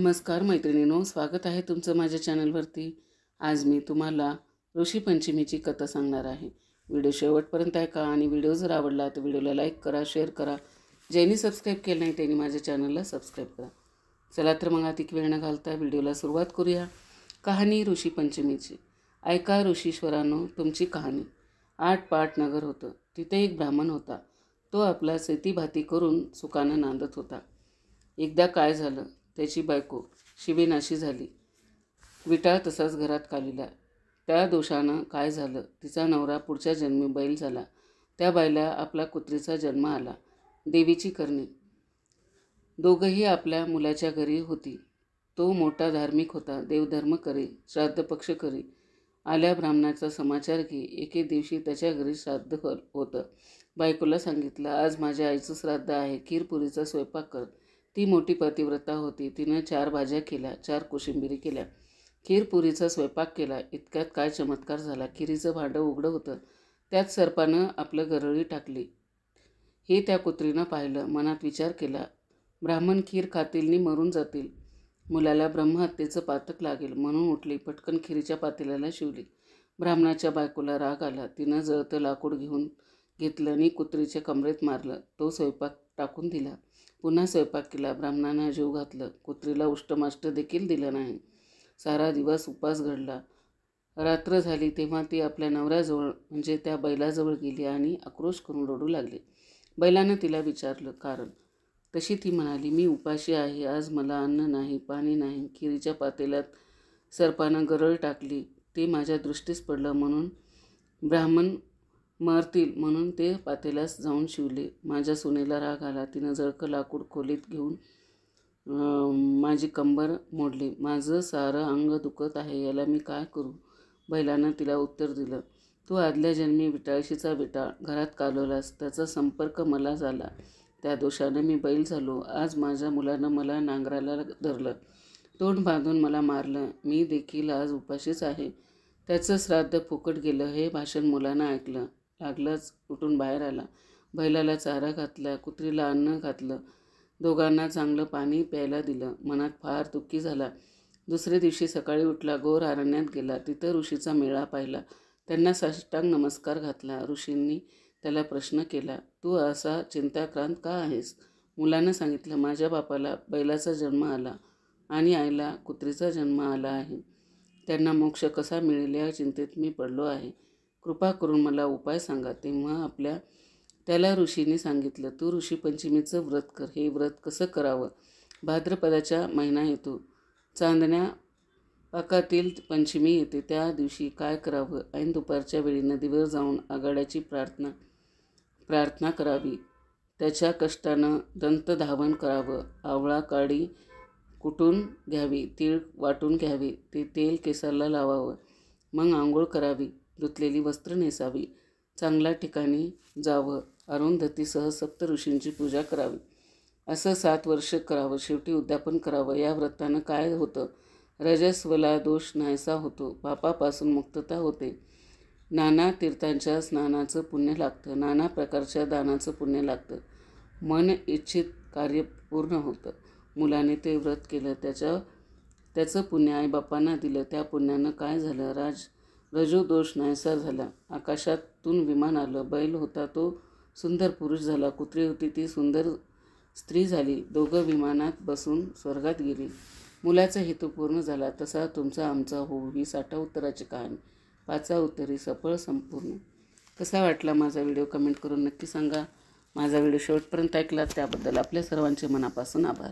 नमस्कार मैत्रिणींनो, स्वागत आहे तुमचं माझ्या चॅनलवरती। आज मी तुम्हाला ऋषी पंचमीची कथा सांगणार आहे। व्हिडिओ शेवटपर्यंत ऐका आणि व्हिडिओ जर आवडला तर व्हिडिओला लाईक करा, शेअर करा। ज्यांनी सबस्क्राईब केलं नाही त्यांनी माझ्या चॅनलला सबस्क्राईब करा। चला तर मग अधिक वेळ न घालता व्हिडिओला सुरुवात करूया। कहाणी ऋषी पंचमीची। ऐका ऋषीश्वरांनो तुमची कहाणी। 8 पाट नगर होतं। तिथे एक ब्राह्मण होता। तो आपला शेतीभाती करून सुखानं नांदत होता। एकदा काय झालं, त्याची बायको शिवेनाशी झाली। विटाळ तसाच घरात कालिला। त्या दोषानं काय झालं, तिचा नवरा पुढच्या जन्मी बैल झाला। त्या बैला आपला कुत्रीचा जन्म आला। देवीची करणी। दोघंही आपल्या मुलाच्या घरी होती। तो मोठा धार्मिक होता, देवधर्म करी, श्राद्ध पक्ष करी। आल्या ब्राह्मणाचा समाचार घे। एके दिवशी त्याच्या घरी श्राद्ध होतं। बायकोला सांगितलं, आज माझ्या आईचं श्राद्ध आहे, खीरपुरीचा स्वयंपाक कर। ती मोठी पतिव्रता होती। तिनं 4 भाज्या केल्या, 4 कोशिंबिरी केल्या, खीरपुरीचा स्वयंपाक केला। इतक्यात काय चमत्कार झाला, खिरीचं भांडं उघडं होतं, त्यात सर्पानं आपलं गरळी टाकली। हे त्या कुत्रीनं पाहिलं, मनात विचार केला, ब्राह्मण खीर खातील नि मरून जातील, मुलाला ब्रह्महत्येचं पातक लागेल, म्हणून उठली, पटकन खिरीच्या पातेल्याला शिवली। ब्राह्मणाच्या बायकोला राग आला। तिनं जळतं लाकूड घेतलं आणि कुत्रीच्या कमरेत मारलं। तो स्वयंपाक टाकून दिला, पुन्हा स्वयंपाक केला। ब्राह्मणानं जीव घातलं, कुत्रीला उष्टमाष्ट देखील दिलं नाही। सारा दिवस उपास घडला। रात्र झाली तेव्हा ती आपल्या नवऱ्याजवळ म्हणजे त्या बैलाजवळ गेली आणि आक्रोश करून रडू लागली। बैलानं तिला विचारलं कारण। तशी ती म्हणाली, मी उपाशी आहे, आज मला अन्न नाही, पाणी नाही, खिरीच्या पातेल्यात सर्पानं गरळ टाकली, ते माझ्या दृष्टीस पडलं, म्हणून ब्राह्मण मरतील म्हणून ते पातेल्यास जाऊन शिवले। माझ्या सुनेला राग आला, तिनं जळकं लाकूड खोलीत घेऊन माझी कंबर मोडली। माझं सारं अंग दुखत आहे, याला मी काय करू? बैलानं तिला उत्तर दिलं, तू आदल्या जन्मी विटाळशीचा विटाळ घरात कालवलास, त्याचा संपर्क मला झाला, त्या दोषानं मी बैल झालो। आज माझ्या मुलानं मला नांगराला धरलं, तोंड बांधून मला मारलं, मी देखील आज उपाशीच आहे। त्याचं श्राद्ध फुकट गेलं। हे भाषण मुलानं ऐकलं, लागलाच उठून बाहेर आला। बैलाला चारा घातला, कुत्रीला अन्न घातलं, दोघांना चांगलं पाणी प्यायला दिलं। मनात फार दुःखी झाला। दुसरे दिवशी सकाळी उठला, घोर अरण्यात गेला। तिथं ऋषीचा मेळा पाहिला, त्यांना साष्टांग नमस्कार घातला। ऋषींनी त्याला प्रश्न केला, तू असा चिंताक्रांत का आहेस? मुलानं सांगितलं, माझ्या बापाला बैलाचा जन्म आला आणि आईला कुत्रीचा जन्म आला आहे, त्यांना मोक्ष कसा मिळेल या चिंतेत मी पडलो आहे, कृपा करून मला उपाय सांगा। तेव्हा त्याला ऋषींनी सांगितलं, तू ऋषी पंचमीचं व्रत कर। हे व्रत कसं करावं? भाद्रपदाच्या महिना येतो, चांदण्या पाकातील पंचमी येते, त्या दिवशी काय करावं? ऐन दुपारच्या वेळी नदीवर जाऊन आघाड्याची प्रार्थना करावी, त्याच्या कष्टानं दंतधावन करावं, आवळा काडी कुटून घ्यावी, तीळ वाटून घ्यावे, ते तेल केसाला लावावं, मग आंघोळ करावी, धुतलेली वस्त्र नेसावी, चांगल्या ठिकाणी जावं, अरुंधतीसह सप्त ऋषींची पूजा करावी, असं 7 वर्ष करावं, शेवटी उद्यापन करावं। या व्रतानं काय होतं? रजस्वला दोष नाहीसा होतो, पापापासून मुक्तता होते, नाना तीर्थांच्या स्नानाचं पुण्य लागतं, नाना प्रकारच्या दानाचं पुण्य लागतं, मन इच्छित कार्य पूर्ण होतं। मुलाने ते व्रत केलं, त्याचं पुण्य आईबापांना दिलं, त्या पुण्यानं काय झालं? रजोदोष नाहीसा झाला, आकाशातून विमान आलं, बैल होता तो सुंदर पुरुष झाला, कुत्री होती ती सुंदर स्त्री झाली, दोघं विमानात बसून स्वर्गात गेली। मुलाचा हेतू पूर्ण झाला। तसा तुमचा आमचा होऊ ही 60 उत्तराची कहाणी, 5 उत्तरी सफळ संपूर्ण। कसा वाटला माझा व्हिडिओ कमेंट करून नक्की सांगा। माझा व्हिडिओ शेवटपर्यंत ऐकला त्याबद्दल आपल्या सर्वांचे मनापासून आभार।